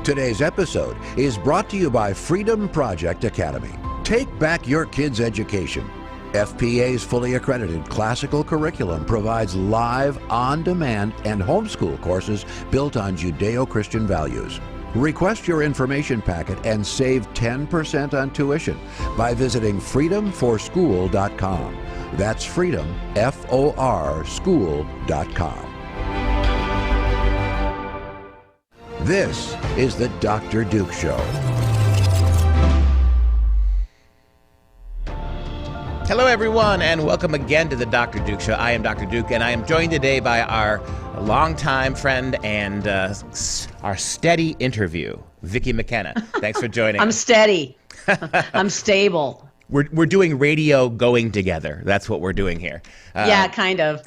Today's episode is brought to you by FreedomProject Academy. Take back your kids' education. FPA's fully accredited classical curriculum provides live, on-demand, and homeschool courses built on Judeo-Christian values. Request your information packet and save 10% on tuition by visiting freedomforschool.com. That's freedom, F-O-R, school.com. This is the Dr. Duke Show. Hello, everyone, and welcome again to the Dr. Duke Show. I am Dr. Duke, and I am joined today by our longtime friend and our steady interview, Vicki McKenna. Thanks for joining I'm us. steady. I'm stable. We're doing radio going together. That's what we're doing here. Yeah, kind of.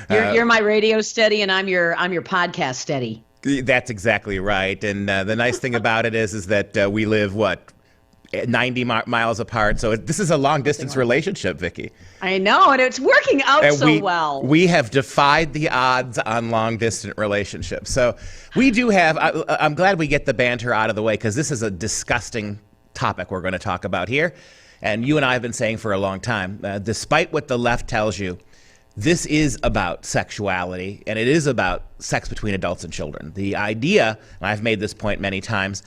You're my radio steady, and I'm your podcast steady. That's exactly right. And the nice thing about it is that we live, 90 miles apart. So this is a long-distance relationship, Vicki. I know, and it's working out well. We have defied the odds on long-distance relationships. So we do have, I'm glad we get the banter out of the way, because this is a disgusting topic we're going to talk about here. And you and I have been saying for a long time, despite what the left tells you, this is about sexuality, and it is about sex between adults and children. The idea, and I've made this point many times,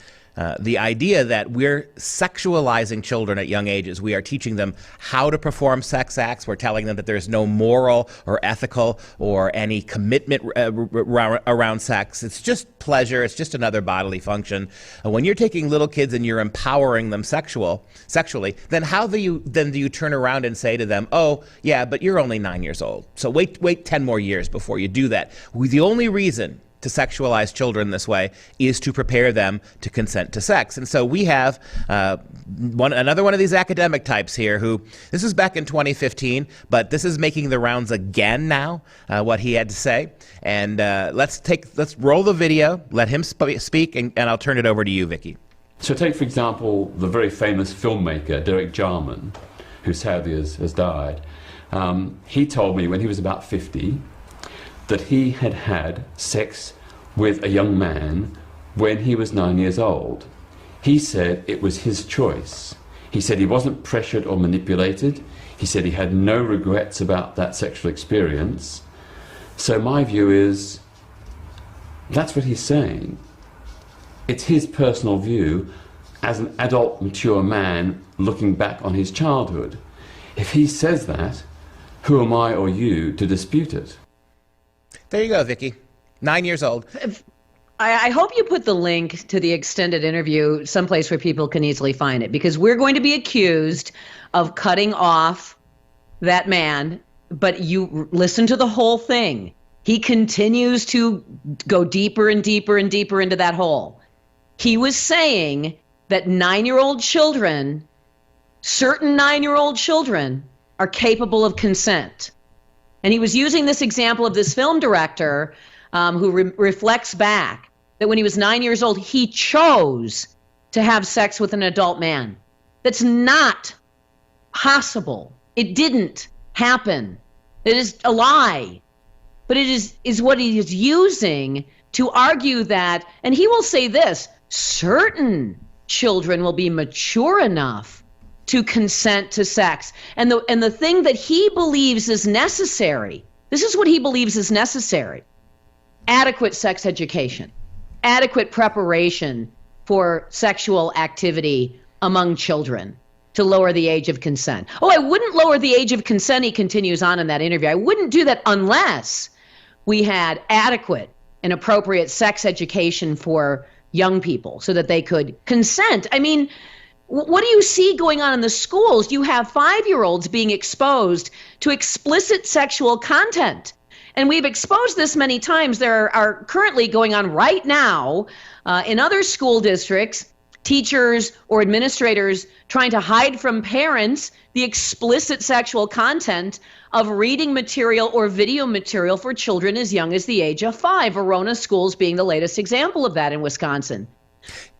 the idea that we're sexualizing children at young ages. We are teaching them how to perform sex acts. We're telling them that there's no moral or ethical or any commitment around sex. It's just pleasure. It's just another bodily function. When you're taking little kids and you're empowering them sexually, then how do you turn around and say to them, oh, yeah, but you're only 9 years old. So wait 10 more years before you do that. The only reason to sexualize children this way is to prepare them to consent to sex. And so we have another one of these academic types here who, this is back in 2015, but this is making the rounds again now, what he had to say. And let's roll the video, let him speak, and I'll turn it over to you, Vicki. So take, for example, the very famous filmmaker, Derek Jarman, who sadly has died. He told me when he was about 50, that he had had sex with a young man when he was 9 years old. He said it was his choice. He said he wasn't pressured or manipulated. He said he had no regrets about that sexual experience. So my view is, that's what he's saying. It's his personal view as an adult, mature man looking back on his childhood. If he says that, who am I or you to dispute it? There you go, Vicki. 9 years old. I hope you put the link to the extended interview someplace where people can easily find it, because we're going to be accused of cutting off that man, but you listen to the whole thing. He continues to go deeper and deeper and deeper into that hole. He was saying that certain 9-year-old children are capable of consent. And he was using this example of this film director who reflects back that when he was 9 years old, he chose to have sex with an adult man. That's not possible. It didn't happen. It is a lie. But it is what he is using to argue that, and he will say this, certain children will be mature enough to consent to sex. And the thing that he believes is necessary, this is what he believes is necessary: adequate sex education, adequate preparation for sexual activity among children to lower the age of consent. Oh, I wouldn't lower the age of consent, he continues on in that interview. I wouldn't do that unless we had adequate and appropriate sex education for young people so that they could consent. I mean, what do you see going on in the schools? You have 5-year-olds being exposed to explicit sexual content. And we've exposed this many times. There are currently going on right now in other school districts, teachers or administrators trying to hide from parents the explicit sexual content of reading material or video material for children as young as the age of 5. Verona schools being the latest example of that in Wisconsin.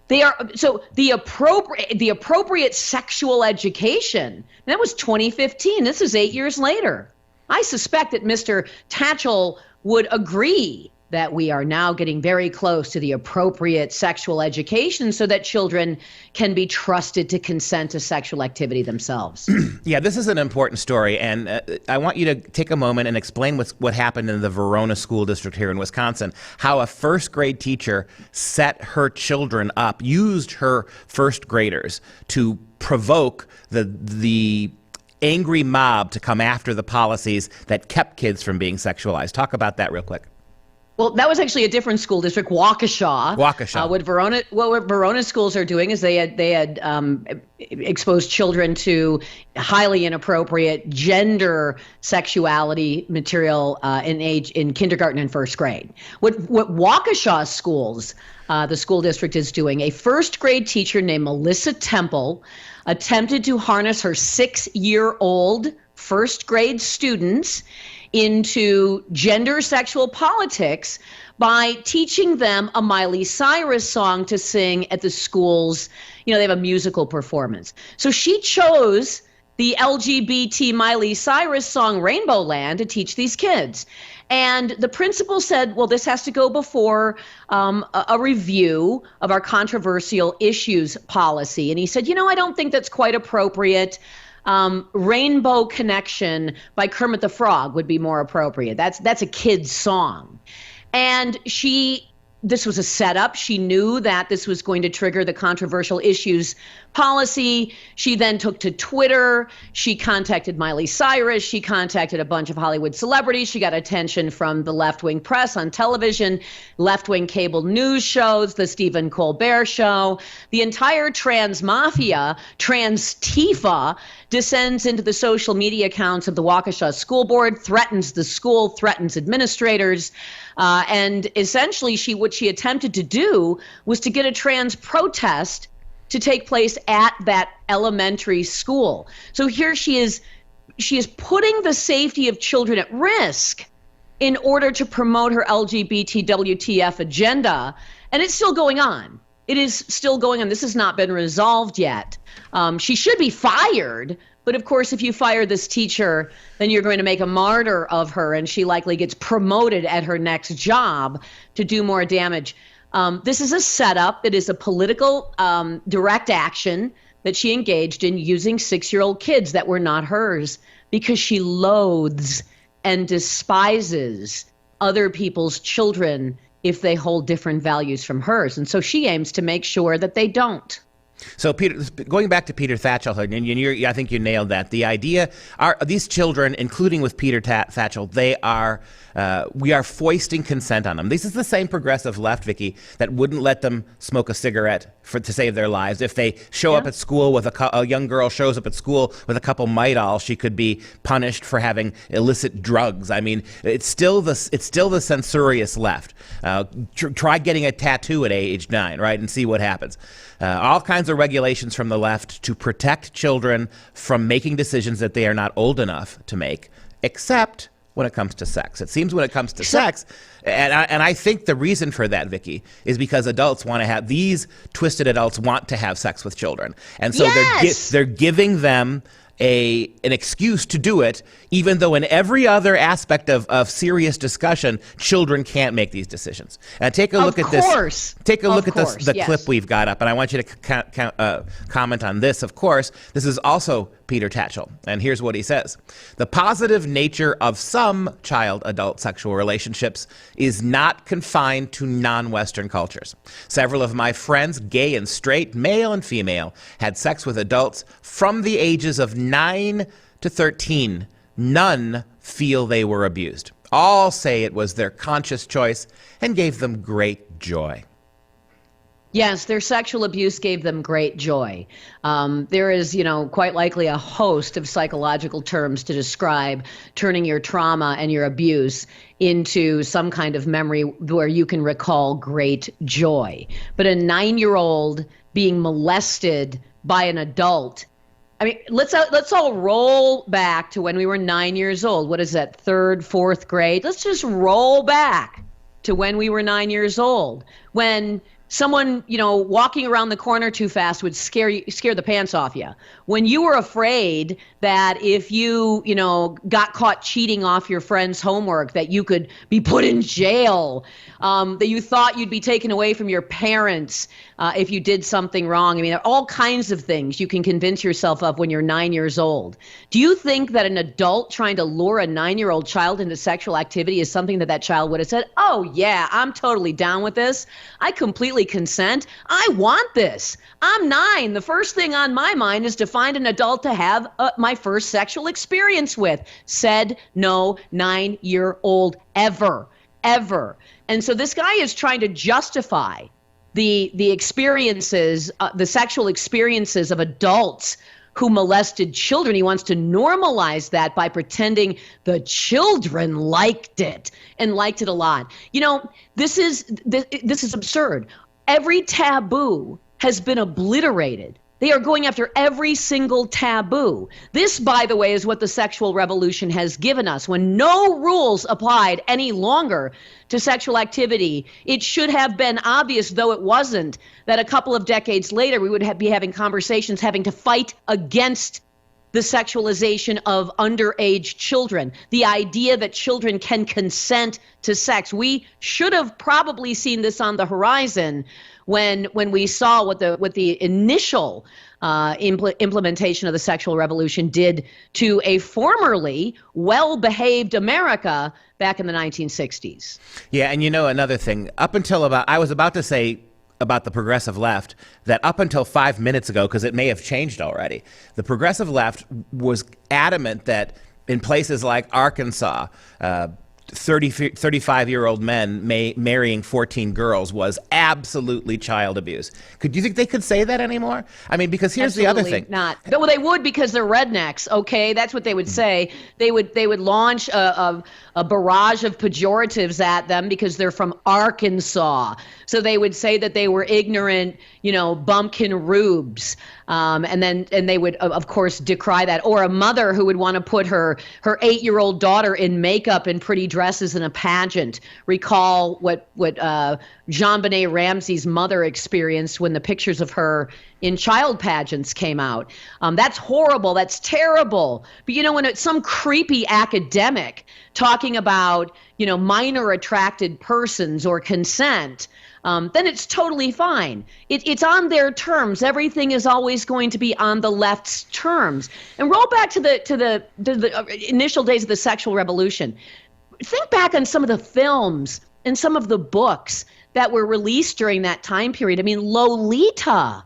They are, so the appropriate sexual education, that was 2015. This is 8 years later. I suspect that Mr. Tatchell would agree that we are now getting very close to the appropriate sexual education so that children can be trusted to consent to sexual activity themselves. Yeah, this is an important story, and I want you to take a moment and explain what happened in the Verona School District here in Wisconsin, how a first grade teacher set her children up, used her first graders to provoke the angry mob to come after the policies that kept kids from being sexualized. Talk about that real quick. Well, that was actually a different school district, Waukesha. Waukesha. What Verona schools are doing is they had exposed children to highly inappropriate gender sexuality material in kindergarten and first grade. What Waukesha schools, the school district is doing, a first grade teacher named Melissa Temple attempted to harness her 6-year-old first grade students into gender sexual politics by teaching them a Miley Cyrus song to sing at the school's, they have a musical performance. So she chose the LGBT Miley Cyrus song Rainbow Land to teach these kids. And the principal said, well, this has to go before a review of our controversial issues policy. And he said, I don't think that's quite appropriate. Rainbow Connection by Kermit the Frog would be more appropriate. That's a kid's song. And this was a setup. She knew that this was going to trigger the controversial issues policy. She then took to Twitter. She contacted Miley Cyrus. She contacted a bunch of Hollywood celebrities. She got attention from the left-wing press on television, left-wing cable news shows, the Stephen Colbert Show. The entire trans mafia, trans Tifa, descends into the social media accounts of the Waukesha School Board, threatens the school, threatens administrators. And essentially, what she attempted to do was to get a trans protest to take place at that elementary school. So here she is putting the safety of children at risk in order to promote her LGBT WTF agenda. And it's still going on. It is still going on. This has not been resolved yet. She should be fired. But of course, if you fire this teacher, then you're going to make a martyr of her, and she likely gets promoted at her next job to do more damage. This is a setup. It is a political direct action that she engaged in using 6-year-old kids that were not hers because she loathes and despises other people's children if they hold different values from hers. And so she aims to make sure that they don't. So, Peter, going back to Peter Thatchell, and I think you nailed that. The idea are these children, including with Peter Thatchell, we are foisting consent on them. This is the same progressive left, Vicky, that wouldn't let them smoke a cigarette to save their lives. If they show up at school with a young girl shows up at school with a couple Midol, she could be punished for having illicit drugs. I mean, it's still the censorious left. Try getting a tattoo at age 9, right, and see what happens. All kinds of regulations from the left to protect children from making decisions that they are not old enough to make, except when it comes to sex. It seems when it comes to sex, and I think the reason for that, Vicky, is because these twisted adults want to have sex with children. And so they're giving them an excuse to do it, even though in every other aspect of serious discussion, children can't make these decisions. And take a look at this. Take a look at the clip we've got up, and I want you to comment on this. Of course, this is also Peter Tatchell, and here's what he says. The positive nature of some child-adult sexual relationships is not confined to non-Western cultures. Several of my friends, gay and straight, male and female, had sex with adults from the ages of 9 to 13. None feel they were abused. All say it was their conscious choice and gave them great joy. Yes, their sexual abuse gave them great joy. There is, quite likely a host of psychological terms to describe turning your trauma and your abuse into some kind of memory where you can recall great joy. But a 9-year-old being molested by an adult, I mean, let's all roll back to when we were 9 years old. What is that, 3rd, 4th grade? Let's just roll back to when we were 9 years old, when someone, walking around the corner too fast would scare the pants off you. When you were afraid that if you, got caught cheating off your friend's homework, that you could be put in jail, that you thought you'd be taken away from your parents if you did something wrong. I mean, there are all kinds of things you can convince yourself of when you're 9 years old. Do you think that an adult trying to lure a 9-year-old child into sexual activity is something that child would have said, oh yeah, I'm totally down with this. I completely consent. I want this. I'm 9. The first thing on my mind is to find an adult to have my first sexual experience with. Said no 9-year-old ever. And so this guy is trying to justify the experiences, the sexual experiences of adults who molested children. He wants to normalize that by pretending the children liked it and liked it a lot. This is absurd. Every taboo has been obliterated. They are going after every single taboo. This, by the way, is what the sexual revolution has given us. When no rules applied any longer to sexual activity, it should have been obvious, though it wasn't, that a couple of decades later we would be having conversations having to fight against the sexualization of underage children, the idea that children can consent to sex. We should have probably seen this on the horizon when we saw what the initial implementation of the sexual revolution did to a formerly well-behaved America back in the 1960s. Yeah, and another thing, I was about to say about the progressive left, that up until 5 minutes ago, because it may have changed already, the progressive left was adamant that in places like Arkansas, 35-year-old men marrying 14 girls was absolutely child abuse. Do you think they could say that anymore? I mean, because here's the other thing. Not. Well, they would, because they're rednecks. Okay, that's what they would say. They would launch a barrage of pejoratives at them because they're from Arkansas. So they would say that they were ignorant, bumpkin rubes. And they would, of course, decry that. Or a mother who would want to put her 8-year-old daughter in makeup and pretty dresses in a pageant. Recall what JonBenet Ramsey's mother experienced when the pictures of her in child pageants came out. That's horrible. That's terrible. But when it's some creepy academic talking about, minor attracted persons or consent, then it's totally fine. It's on their terms. Everything is always going to be on the left's terms. And roll back to the initial days of the sexual revolution. Think back on some of the films and some of the books that were released during that time period. I mean, Lolita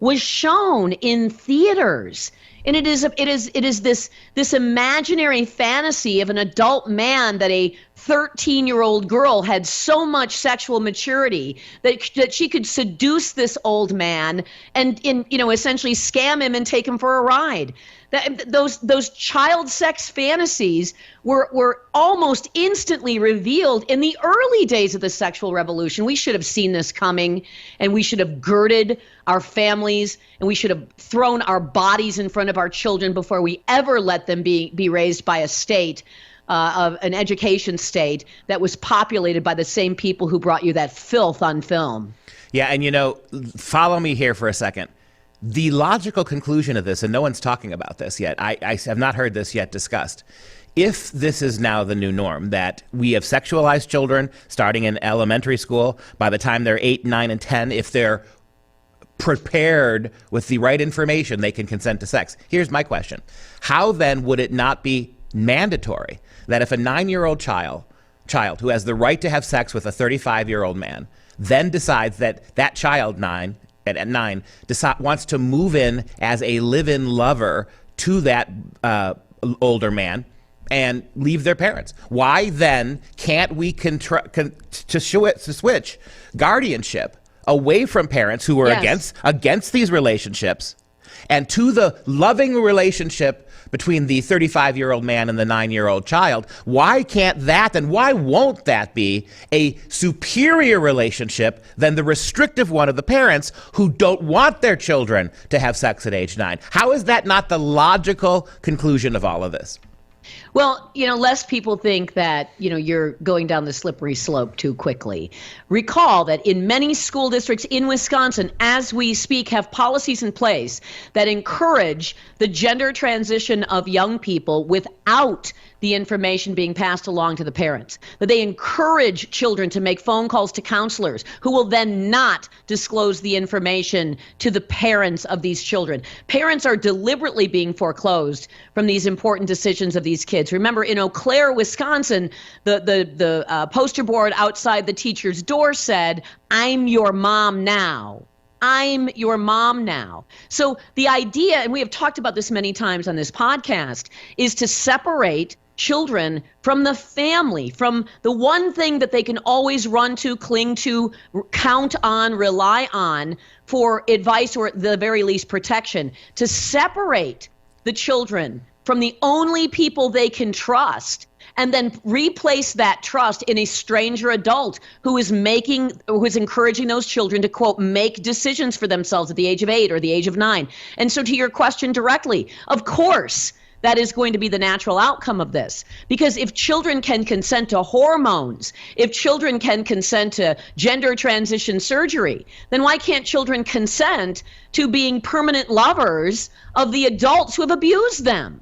was shown in theaters. And it is this imaginary fantasy of an adult man that a 13-year-old girl had so much sexual maturity that she could seduce this old man and essentially scam him and take him for a ride. Those child sex fantasies were almost instantly revealed in the early days of the sexual revolution. We should have seen this coming, and we should have girded our families, and we should have thrown our bodies in front of our children before we ever let them be raised by a state, of an education state that was populated by the same people who brought you that filth on film. Yeah, and follow me here for a second. The logical conclusion of this, and no one's talking about this yet, I have not heard this yet discussed. If this is now the new norm, that we have sexualized children starting in elementary school, by the time they're 8, 9, and 10, if they're prepared with the right information, they can consent to sex. Here's my question. How then would it not be mandatory that if a 9-year-old child who has the right to have sex with a 35-year-old man then decides that child, at 9, wants to move in as a live-in lover to that older man and leave their parents? Why then can't we switch guardianship away from parents who are against these relationships and to the loving relationship between the 35-year-old man and the 9-year-old child? Why can't that, and why won't that be a superior relationship than the restrictive one of the parents who don't want their children to have sex at age 9? How is that not the logical conclusion of all of this? Well, lest people think that, you're going down the slippery slope too quickly. Recall that in many school districts in Wisconsin, as we speak, have policies in place that encourage the gender transition of young people without the information being passed along to the parents. That they encourage children to make phone calls to counselors who will then not disclose the information to the parents of these children. Parents are deliberately being foreclosed from these important decisions of these kids. Remember, in Eau Claire, Wisconsin, the poster board outside the teacher's door said, "I'm your mom now." I'm your mom now. So the idea, and we have talked about this many times on this podcast, is to separate children from the family, from the one thing that they can always run to, cling to, count on, rely on for advice or at the very least protection, to separate the children from the only people they can trust, and then replace that trust in a stranger adult who is encouraging those children to, quote, make decisions for themselves at the age of 8 or the age of 9. And so to your question directly, of course, that is going to be the natural outcome of this. Because if children can consent to hormones, if children can consent to gender transition surgery, then why can't children consent to being permanent lovers of the adults who have abused them?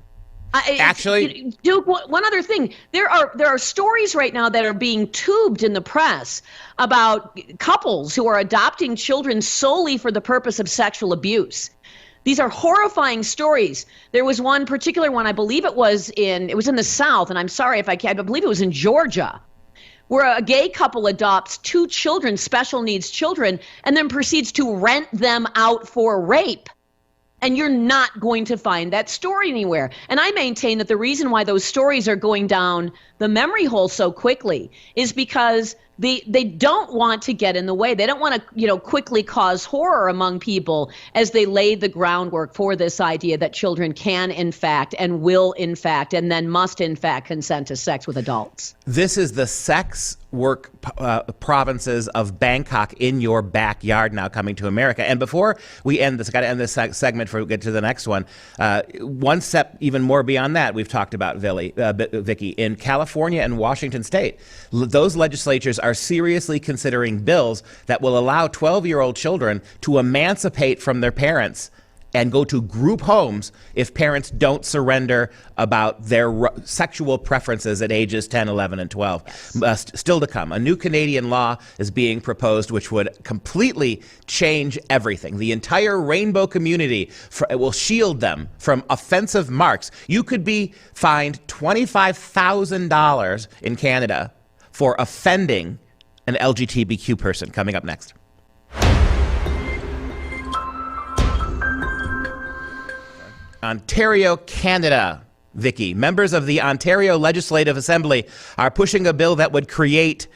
Actually, Duke, one other thing. There are stories right now that are being tubed in the press about couples who are adopting children solely for the purpose of sexual abuse. These are horrifying stories. There was one particular one, I believe it was in the South, and I'm sorry if I believe it was in Georgia, where a gay couple adopts 2 children, special needs children, and then proceeds to rent them out for rape. And you're not going to find that story anywhere. And I maintain that the reason why those stories are going down the memory hole so quickly is because they don't want to get in the way. They don't want to, quickly cause horror among people as they lay the groundwork for this idea that children can, in fact, and will, in fact, and then must, in fact, consent to sex with adults. This is the sex work provinces of Bangkok in your backyard now coming to America. And before we end this, got to end this segment before we get to the next one. One step even more beyond that, we've talked about, Vicky, in California and Washington State. Those legislatures are seriously considering bills that will allow 12-year-old children to emancipate from their parents and go to group homes if parents don't surrender about their sexual preferences at ages 10, 11, and 12. Yes. Still to come. A new Canadian law is being proposed which would completely change everything. The entire rainbow community it will shield them from offensive marks. You could be fined $25,000 in Canada for offending an LGBTQ person. Coming up next. Ontario, Canada. Vicky, members of the Ontario Legislative Assembly are pushing a bill that would create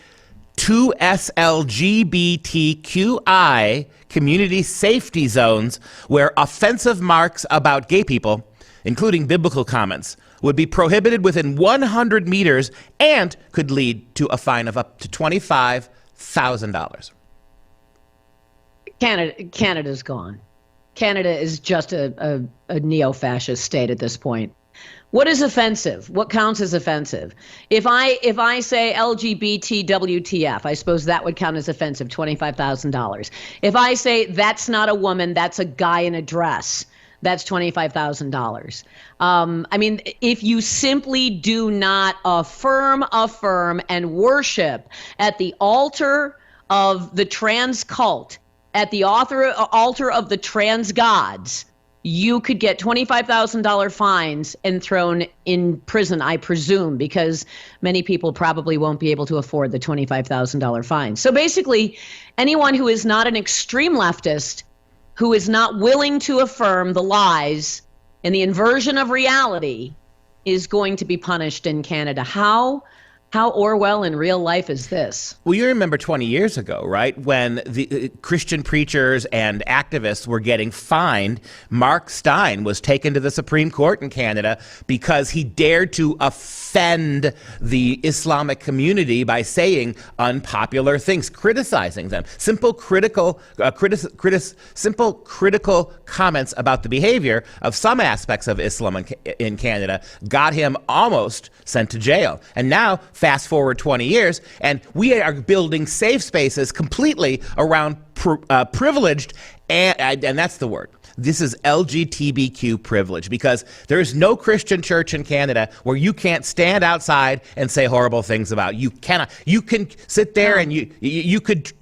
2 SLGBTQI community safety zones where offensive marks about gay people, including biblical comments, would be prohibited within 100 meters and could lead to a fine of up to $25,000. Canada's gone. Canada is just a neo-fascist state at this point. What is offensive? What counts as offensive? If I say LGBT WTF, I suppose that would count as offensive, $25,000. If I say that's not a woman, that's a guy in a dress, that's $25,000. I mean, if you simply do not affirm, and worship at the altar of the trans cult, at the altar of the trans gods, you could get $25,000 fines and thrown in prison, I presume, because many people probably won't be able to afford the $25,000 fine. So basically, anyone who is not an extreme leftist, who is not willing to affirm the lies and the inversion of reality, is going to be punished in Canada. How How Orwell in real life is this? Well, you remember 20 years ago, right, when the Christian preachers and activists were getting fined. Mark Steyn was taken to the Supreme Court in Canada because he dared to offend the Islamic community by saying unpopular things, criticizing them. Simple critical comments about the behavior of some aspects of Islam in Canada got him almost sent to jail. And now, fast forward 20 years, and we are building safe spaces completely around privileged, and that's the word. This is LGBTQ privilege, because there is no Christian church in Canada where you can't stand outside and say horrible things about. You cannot. You can sit there and you could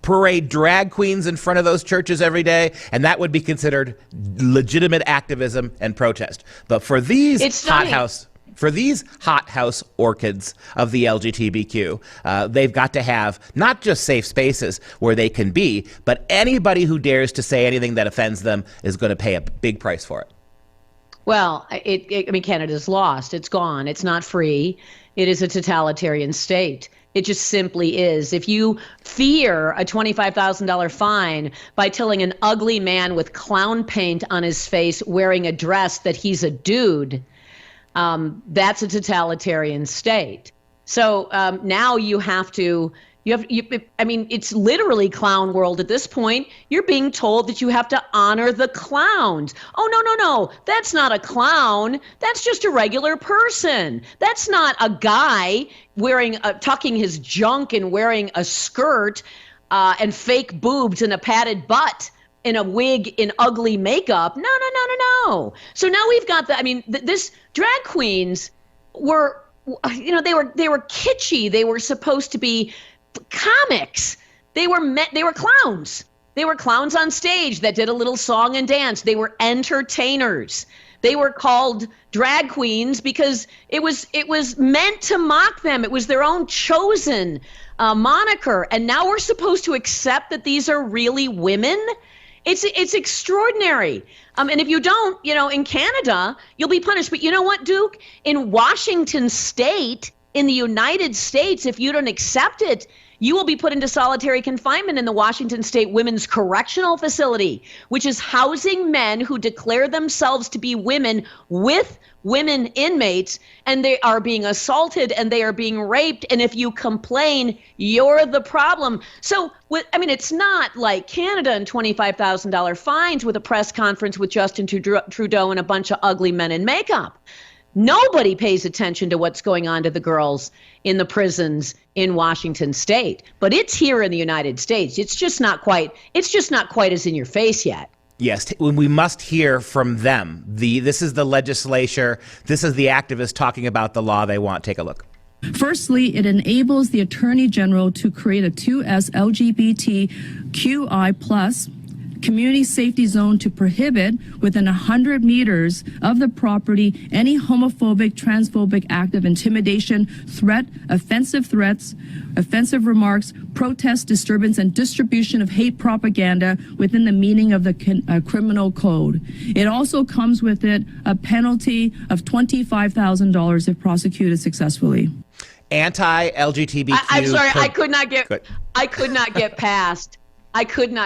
parade drag queens in front of those churches every day, and that would be considered legitimate activism and protest. But for these For these hothouse orchids of the LGBTQ, they've got to have not just safe spaces where they can be, but anybody who dares to say anything that offends them is going to pay a big price for it. Well, I mean, Canada's lost. It's gone. It's not free. It is a totalitarian state. It just simply is. If you fear a $25,000 fine by telling an ugly man with clown paint on his face wearing a dress that he's a dude, that's a totalitarian state. So now I mean, it's literally clown world at this point. You're being told that you have to honor the clowns. Oh, no. That's not a clown. That's just a regular person. That's not a guy tucking his junk and wearing a skirt and fake boobs and a padded butt in a wig in ugly makeup. No. So now we've got this drag queens were, they were kitschy. They were supposed to be comics. They were clowns. They were clowns on stage that did a little song and dance. They were entertainers. They were called drag queens because it was meant to mock them. It was their own chosen moniker. And now we're supposed to accept that these are really women. It's extraordinary. And if you don't, in Canada, you'll be punished. But you know what, Duke? In Washington State, in the United States, if you don't accept it, you will be put into solitary confinement in the Washington State Women's Correctional Facility, which is housing men who declare themselves to be women with women inmates, and they are being assaulted and they are being raped. And if you complain, you're the problem. So, it's not like Canada and $25,000 fines with a press conference with Justin Trudeau and a bunch of ugly men in makeup. Nobody pays attention to what's going on to the girls in the prisons in Washington State, but it's here in the United States. It's just not quite as in your face yet. Yes, we must hear from them. This is the legislature. This is the activists talking about the law they want. Take a look. Firstly, it enables the Attorney General to create a 2S LGBTQI+ community safety zone to prohibit within 100 meters of the property any homophobic, transphobic act of intimidation, threat, offensive threats, offensive remarks, protest, disturbance, and distribution of hate propaganda within the meaning of the criminal code. It also comes with it a penalty of $25,000 if prosecuted successfully. Anti-LGBTQ. I'm sorry, I could not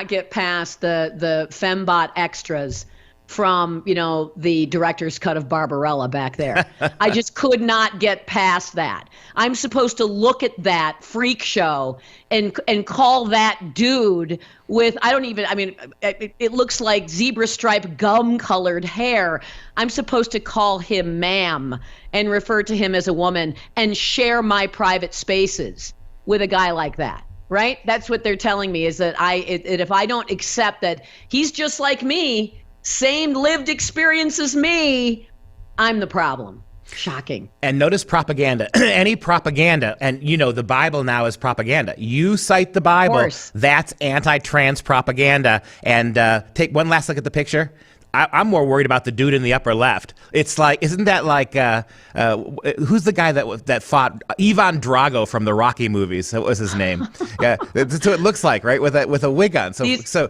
get past the fembot extras from, the director's cut of Barbarella back there. I just could not get past that. I'm supposed to look at that freak show and call that dude with, it looks like zebra stripe gum colored hair. I'm supposed to call him ma'am and refer to him as a woman and share my private spaces with a guy like that. Right? That's what they're telling me, is that if I don't accept that he's just like me, same lived experience as me, I'm the problem. Shocking. And notice propaganda. Any propaganda, and the Bible now is propaganda. You cite the Bible, that's anti-trans propaganda. And take one last look at the picture. I'm more worried about the dude in the upper left. It's like, isn't that like, who's the guy that fought Ivan Drago from the Rocky movies? What was his name? Yeah, that's what it looks like, right? With a wig on. So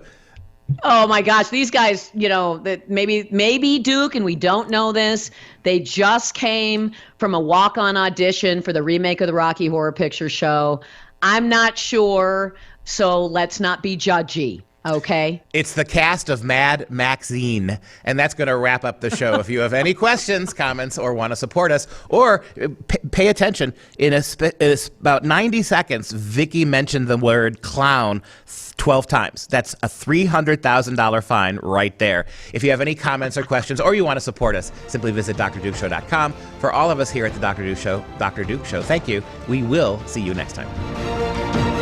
Oh my gosh, these guys, that maybe Duke, and we don't know this. They just came from a walk-on audition for the remake of the Rocky Horror Picture Show. I'm not sure, so let's not be judgy. Okay. It's the cast of Mad Maxine, and that's going to wrap up the show. If you have any questions, comments, or want to support us, or pay attention, in about 90 seconds, Vicky mentioned the word clown 12 times. That's a $300,000 fine right there. If you have any comments or questions, or you want to support us, simply visit drdukeshow.com. For all of us here at the Dr. Duke Show, thank you. We will see you next time.